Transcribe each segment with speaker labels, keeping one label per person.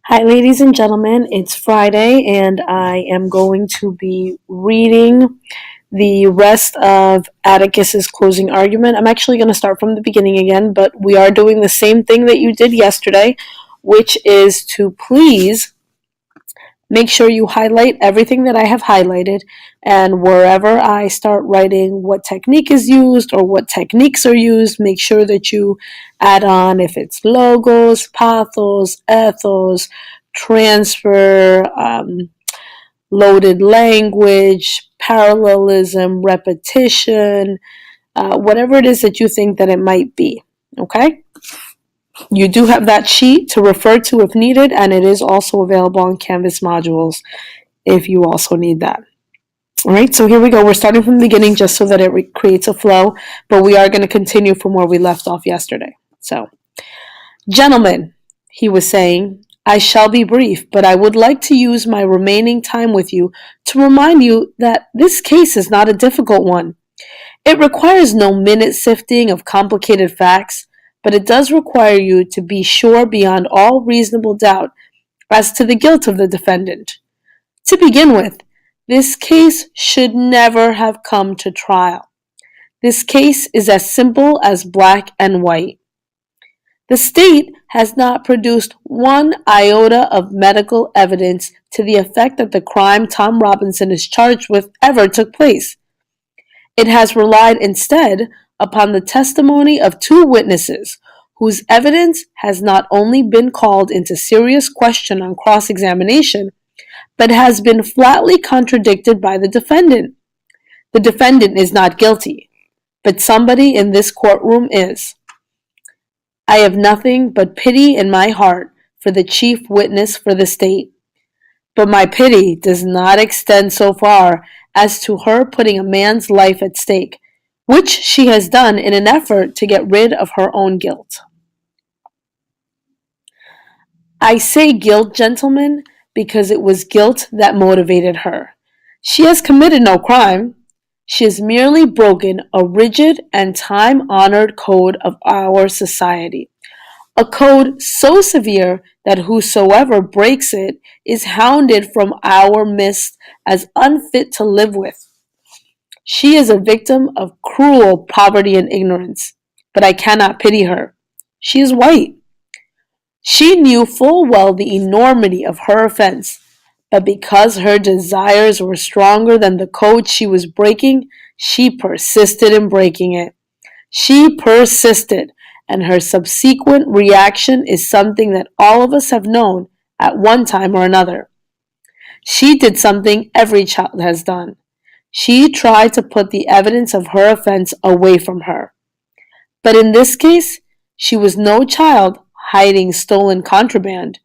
Speaker 1: Hi, ladies and gentlemen. It's Friday, and I am going to be reading the rest of Atticus's closing argument. I'm actually going to start from the beginning again, but we are doing the same thing that you did yesterday, which is to please make sure you highlight everything that I have highlighted, and wherever I start writing what technique is used or what techniques are used, make sure that you add on if it's logos, pathos, ethos, transfer, loaded language, parallelism, repetition, whatever it is that you think that it might be. Okay? You do have that sheet to refer to if needed, and it is also available on Canvas modules if you also need that. All right, so here we go. We're starting from the beginning just so that it creates a flow, but we are going to continue from where we left off yesterday. So, gentlemen, he was saying, I shall be brief, but I would like to use my remaining time with you to remind you that this case is not a difficult one. It requires no minute sifting of complicated facts, but it does require you to be sure beyond all reasonable doubt as to the guilt of the defendant. To begin with, this case should never have come to trial. This case is as simple as black and white. The state has not produced one iota of medical evidence to the effect that the crime Tom Robinson is charged with ever took place. It has relied instead upon the testimony of two witnesses whose evidence has not only been called into serious question on cross-examination, but has been flatly contradicted by the defendant. The defendant is not guilty, but somebody in this courtroom is. I have nothing but pity in my heart for the chief witness for the state, but my pity does not extend so far as to her putting a man's life at stake, which she has done in an effort to get rid of her own guilt. I say guilt, gentlemen, because it was guilt that motivated her. She has committed no crime. She has merely broken a rigid and time-honored code of our society. A code so severe that whosoever breaks it is hounded from our midst as unfit to live with. She is a victim of cruel poverty and ignorance, but I cannot pity her. She is white. She knew full well the enormity of her offense, but because her desires were stronger than the code she was breaking, she persisted in breaking it. She persisted, and her subsequent reaction is something that all of us have known at one time or another. She did something every child has done. She tried to put the evidence of her offense away from her. But in this case, she was no child hiding stolen contraband.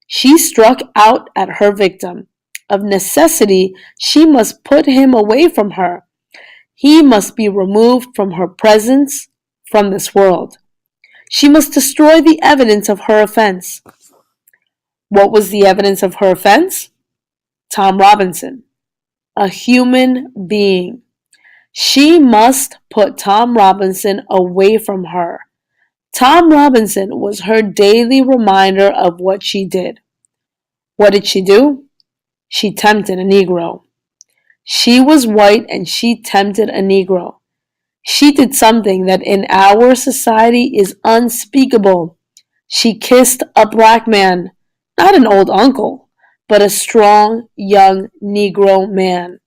Speaker 1: She struck out at her victim. Of necessity, she must put him away from her. He must be removed from her presence, from this world. She must destroy the evidence of her offense. What was the evidence of her offense? Tom Robinson, a human being. She must put Tom Robinson away from her. Tom Robinson was her daily reminder of what she did. What did she do? She tempted a Negro. She was white and she tempted a Negro. She did something that in our society is unspeakable. She kissed a black man, not an old uncle, but a strong, young Negro man.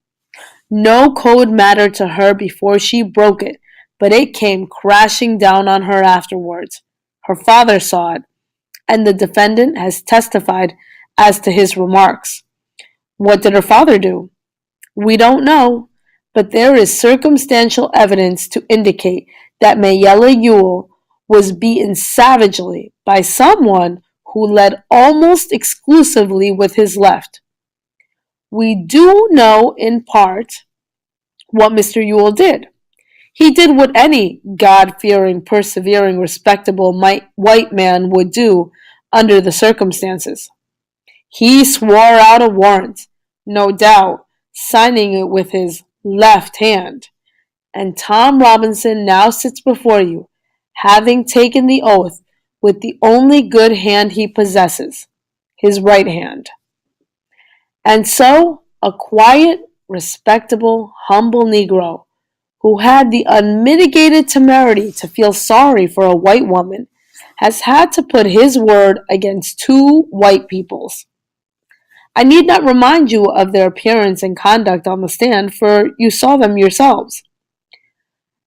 Speaker 1: No code mattered to her before she broke it, but it came crashing down on her afterwards. Her father saw it, and the defendant has testified as to his remarks. What did her father do? We don't know, but there is circumstantial evidence to indicate that Mayella Ewell was beaten savagely by someone who led almost exclusively with his left. We do know in part what Mr. Ewell did. He did what any God-fearing, persevering, respectable white man would do under the circumstances. He swore out a warrant, no doubt, signing it with his left hand. And Tom Robinson now sits before you, having taken the oath with the only good hand he possesses, his right hand. And so, a quiet, respectable, humble Negro who had the unmitigated temerity to feel sorry for a white woman has had to put his word against two white people's. I need not remind you of their appearance and conduct on the stand, for you saw them yourselves.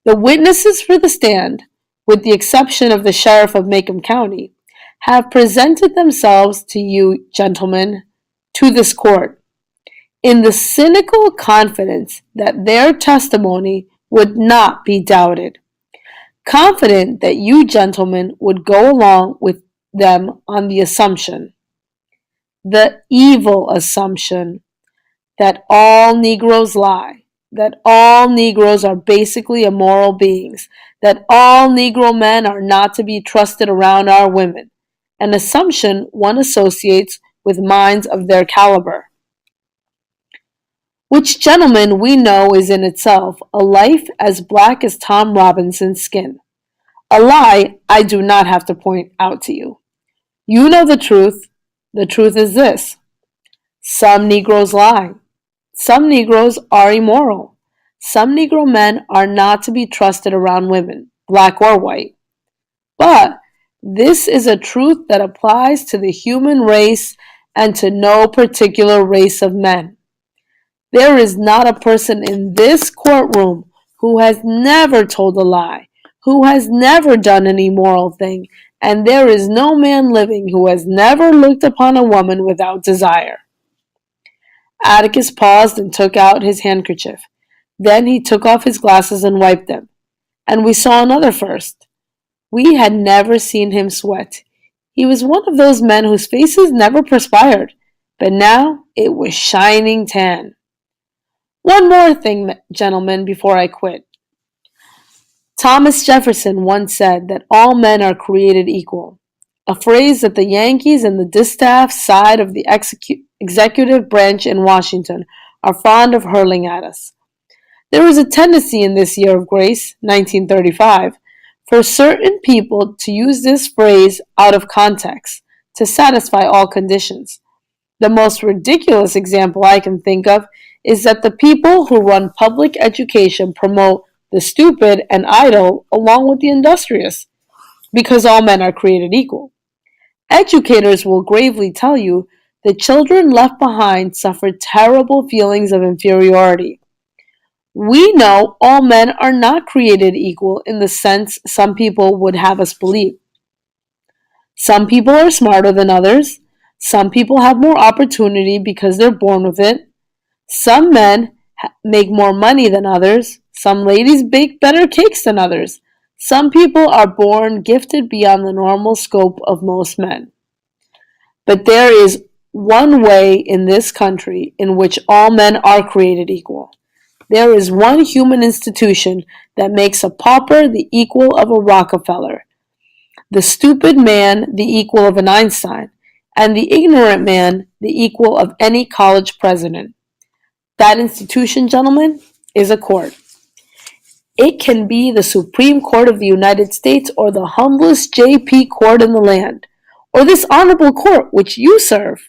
Speaker 1: The witnesses for the stand, with the exception of the sheriff of Macomb County, have presented themselves to you, gentlemen, to this court, in the cynical confidence that their testimony would not be doubted, confident that you, gentlemen, would go along with them on the assumption, the evil assumption, that all Negroes lie, that all Negroes are basically immoral beings, that all Negro men are not to be trusted around our women, an assumption one associates with minds of their caliber. Which, gentlemen, we know is in itself a life as black as Tom Robinson's skin. A lie I do not have to point out to you. You know the truth. The truth is this. Some Negroes lie. Some Negroes are immoral. Some Negro men are not to be trusted around women, black or white. But this is a truth that applies to the human race and to no particular race of men. There is not a person in this courtroom who has never told a lie, who has never done an immoral thing, and there is no man living who has never looked upon a woman without desire. Atticus paused and took out his handkerchief. Then he took off his glasses and wiped them. And we saw another first. We had never seen him sweat. He was one of those men whose faces never perspired, but now it was shining tan. One more thing, gentlemen, before I quit. Thomas Jefferson once said that all men are created equal, a phrase that the Yankees and the distaff side of the executive branch in Washington are fond of hurling at us. There is a tendency in this year of grace, 1935, for certain people to use this phrase out of context to satisfy all conditions. The most ridiculous example I can think of is that the people who run public education promote the stupid and idle along with the industrious, because all men are created equal. Educators will gravely tell you the children left behind suffer terrible feelings of inferiority. We know all men are not created equal in the sense some people would have us believe. Some people are smarter than others. Some people have more opportunity because they're born with it. Some men make more money than others. Some ladies bake better cakes than others. Some people are born gifted beyond the normal scope of most men. But there is one way in this country in which all men are created equal. There is one human institution that makes a pauper the equal of a Rockefeller, the stupid man the equal of an Einstein, and the ignorant man the equal of any college president. That institution, gentlemen, is a court. It can be the Supreme Court of the United States or the humblest J.P. court in the land, or this honorable court which you serve.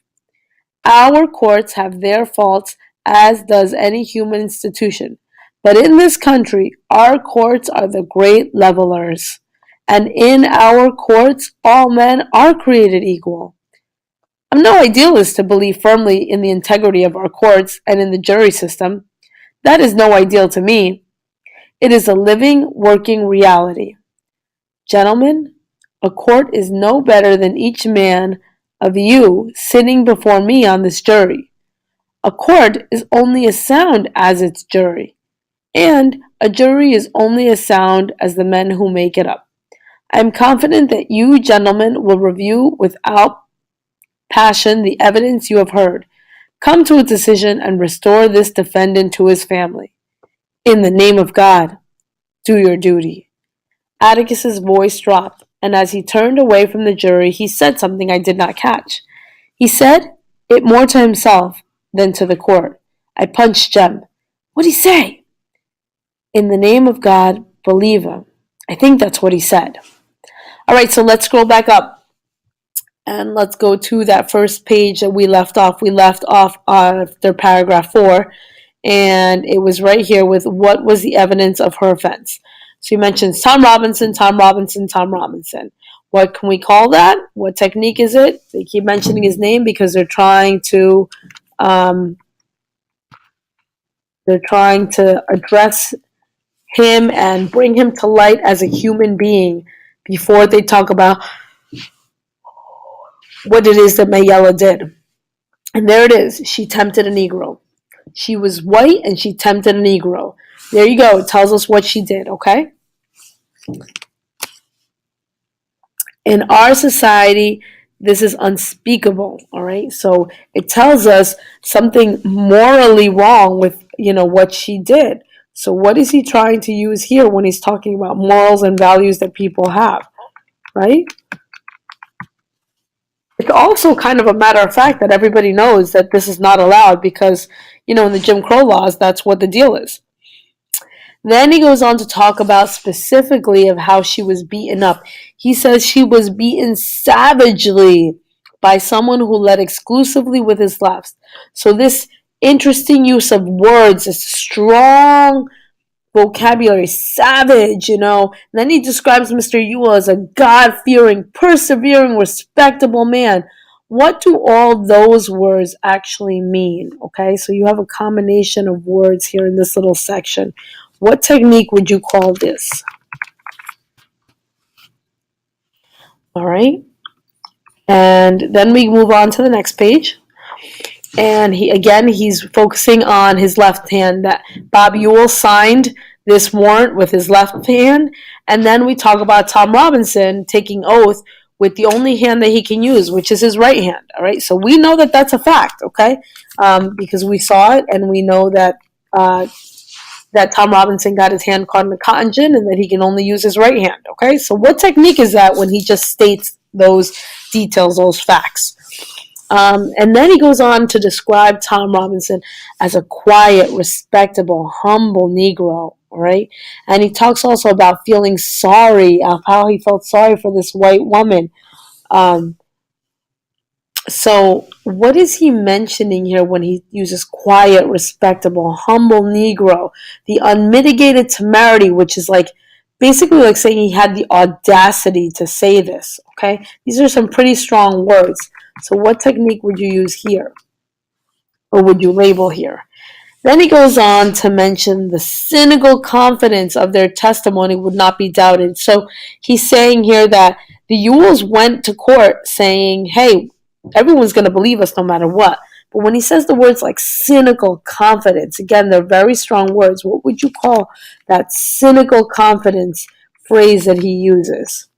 Speaker 1: Our courts have their faults, as does any human institution. But in this country, our courts are the great levelers. And in our courts, all men are created equal. I'm no idealist to believe firmly in the integrity of our courts and in the jury system. That is no ideal to me. It is a living, working reality. Gentlemen, a court is no better than each man of you sitting before me on this jury. A court is only as sound as its jury, and a jury is only as sound as the men who make it up. I am confident that you, gentlemen, will review without passion the evidence you have heard, come to a decision, and restore this defendant to his family. In the name of God, do your duty. Atticus's voice dropped, and as he turned away from the jury, he said something I did not catch. He said it more to himself than to the court. I punched Jem. What'd he say? In the name of God, believe him. I think that's what he said. All right, so let's scroll back up. And let's go to that first page that we left off. We left off after paragraph 4, and it was right here with what was the evidence of her offense. So he mentions Tom Robinson, Tom Robinson, Tom Robinson. What can we call that? What technique is it? They keep mentioning his name because um, they're trying to address him and bring him to light as a human being before they talk about what it is that Mayella did. And there it is. She tempted a Negro. She was white and she tempted a Negro. There you go. It tells us what she did, okay? In our society, this is unspeakable, all right? So it tells us something morally wrong with, what she did. So what is he trying to use here when he's talking about morals and values that people have, right? It's also kind of a matter of fact that everybody knows that this is not allowed because, in the Jim Crow laws, that's what the deal is. Then he goes on to talk about specifically of how she was beaten up. He says she was beaten savagely by someone who led exclusively with his left. So this interesting use of words, this strong vocabulary, savage, And then he describes Mr. Ewell as a God-fearing, persevering, respectable man. What do all those words actually mean? Okay, so you have a combination of words here in this little section. What technique would you call this? All right, and then we move on to the next page. And he's focusing on his left hand, that Bob Ewell signed this warrant with his left hand. And then we talk about Tom Robinson taking oath with the only hand that he can use, which is his right hand. All right, so we know that that's a fact, okay, because we saw it, and we know that that Tom Robinson got his hand caught in a cotton gin and that he can only use his right hand, okay? So what technique is that when he just states those details, those facts? And then he goes on to describe Tom Robinson as a quiet, respectable, humble Negro, right? And he talks also about feeling sorry, of how he felt sorry for this white woman. So what is he mentioning here when he uses quiet, respectable, humble Negro? The unmitigated temerity, which is like basically like saying he had the audacity to say this, okay? These are some pretty strong words. So what technique would you use here? Or would you label here? Then he goes on to mention the cynical confidence of their testimony would not be doubted. So he's saying here that the Ewells went to court saying, hey, everyone's going to believe us no matter what. But when he says the words like cynical confidence, again, they're very strong words. What would you call that cynical confidence phrase that he uses?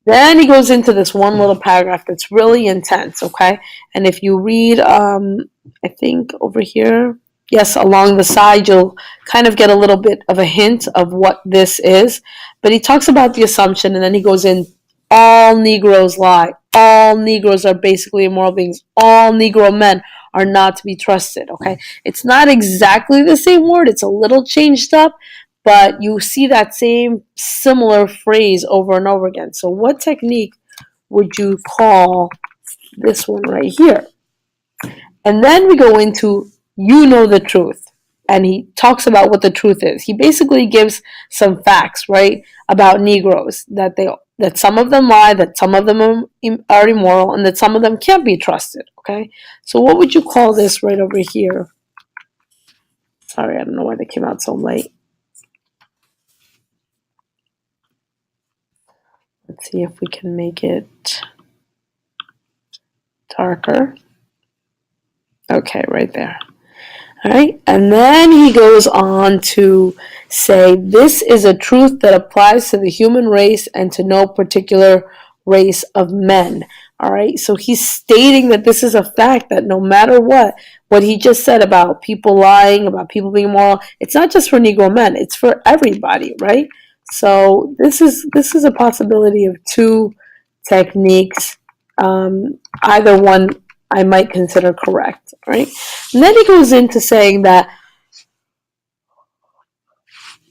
Speaker 1: Then he goes into this one little paragraph that's really intense, okay? And if you read, I think over here, yes, along the side, you'll kind of get a little bit of a hint of what this is. But he talks about the assumption, and then he goes in, all Negroes lie. All Negroes are basically immoral beings. All Negro men are not to be trusted, okay? It's not exactly the same word. It's a little changed up, but you see that same similar phrase over and over again. So what technique would you call this one right here? And then we go into you know the truth. And he talks about what the truth is. He basically gives some facts, right, about Negroes, that some of them lie, that some of them are immoral, and that some of them can't be trusted, okay? So what would you call this right over here? Sorry, I don't know why they came out so late. Let's see if we can make it darker. Okay, right there. All right, and then he goes on to say, this is a truth that applies to the human race and to no particular race of men. All right, so he's stating that this is a fact, that no matter what he just said about people lying, about people being moral, it's not just for Negro men, it's for everybody, right? So this is a possibility of two techniques, either one I might consider correct, right? And then he goes into saying that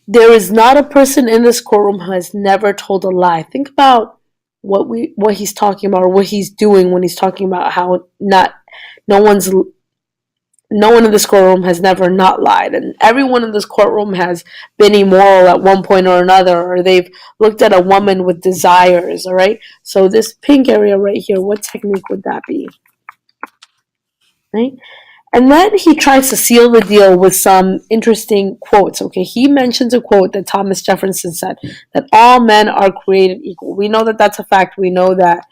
Speaker 1: there is not a person in this courtroom who has never told a lie. Think about what he's talking about, or what he's doing when he's talking about how not no one's no one in this courtroom has never not lied, and everyone in this courtroom has been immoral at one point or another, or they've looked at a woman with desires. All right, so this pink area right here, what technique would that be? Right. And then he tries to seal the deal with some interesting quotes. Okay, he mentions a quote that Thomas Jefferson said, that all men are created equal. We know that that's a fact. We know that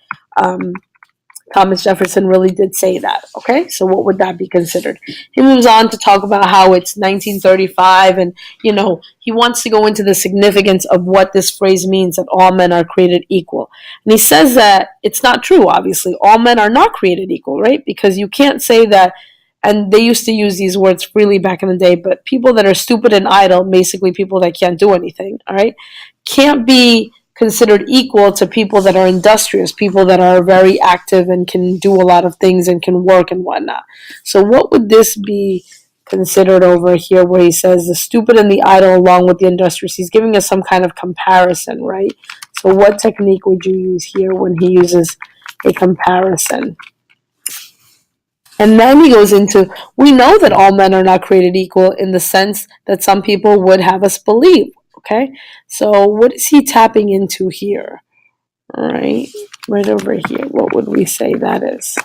Speaker 1: Thomas Jefferson really did say that. Okay, so what would that be considered? He moves on to talk about how it's 1935, and he wants to go into the significance of what this phrase means, that all men are created equal. And he says that it's not true. Obviously, all men are not created equal, right? Because you can't say that. And they used to use these words freely back in the day, but people that are stupid and idle, basically people that can't do anything, all right, can't be considered equal to people that are industrious, people that are very active and can do a lot of things and can work and whatnot. So what would this be considered over here, where he says the stupid and the idle along with the industrious? He's giving us some kind of comparison, right? So what technique would you use here when he uses a comparison? And then he goes into, we know that all men are not created equal in the sense that some people would have us believe. Okay, so what is he tapping into here? All right, right over here. What would we say that is?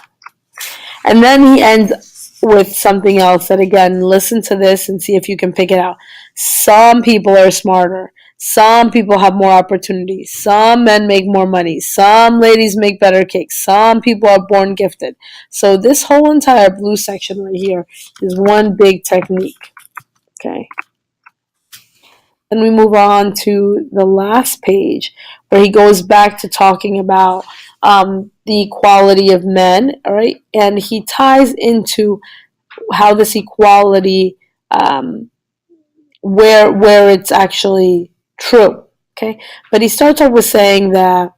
Speaker 1: And then he ends with something else that, again, listen to this and see if you can pick it out. Some people are smarter. Some people have more opportunities. Some men make more money. Some ladies make better cakes. Some people are born gifted. So this whole entire blue section right here is one big technique. Okay. Then we move on to the last page, where he goes back to talking about the equality of men, all right? And he ties into how this equality, where it's actually true, okay? But he starts off with saying that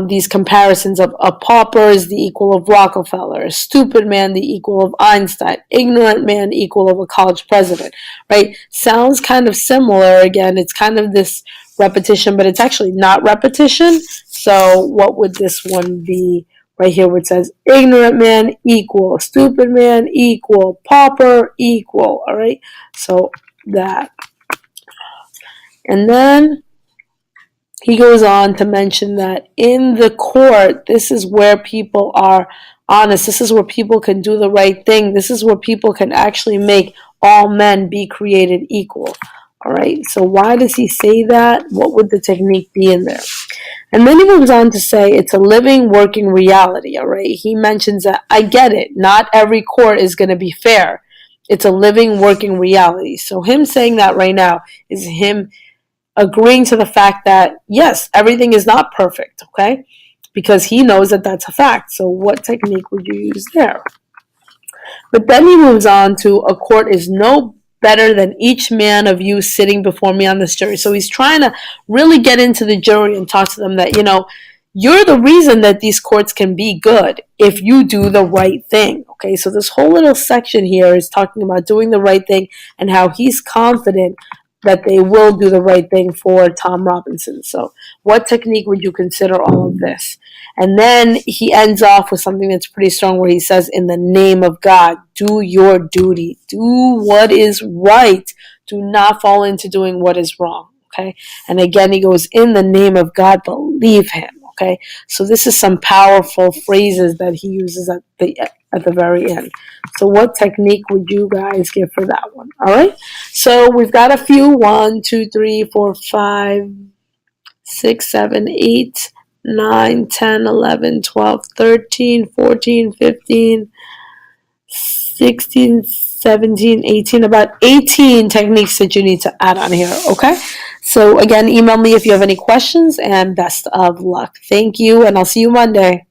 Speaker 1: these comparisons of a pauper is the equal of Rockefeller, a stupid man the equal of Einstein, ignorant man the equal of a college president, right? Sounds kind of similar. Again, it's kind of this repetition, but it's actually not repetition. So what would this one be right here, where it says ignorant man equal, stupid man equal, pauper equal, all right? So that. And then he goes on to mention that in the court, this is where people are honest. This is where people can do the right thing. This is where people can actually make all men be created equal. All right, so why does he say that? What would the technique be in there? And then he moves on to say it's a living, working reality. All right, he mentions that, I get it, not every court is going to be fair. It's a living, working reality. So him saying that right now is him agreeing to the fact that, yes, everything is not perfect, okay? Because he knows that that's a fact. So what technique would you use there? But then he moves on to, a court is no better than each man of you sitting before me on this jury. So he's trying to really get into the jury and talk to them that, you're the reason that these courts can be good if you do the right thing. Okay, so this whole little section here is talking about doing the right thing and how he's confident that they will do the right thing for Tom Robinson. So what technique would you consider all of this? And then he ends off with something that's pretty strong, where he says, in the name of God, do your duty. Do what is right. Do not fall into doing what is wrong. Okay? And again, he goes, in the name of God, believe him. Okay? So this is some powerful phrases that he uses at the very end. So what technique would you guys give for that one? All right. So we've got a few. 1, 2, 3, 4, 5, 6, 7, 8, 9, 10, 11, 12, 13, 14, 15, 16, 17, 18, about 18 techniques that you need to add on here. Okay. So again, email me if you have any questions, and best of luck. Thank you, and I'll see you Monday.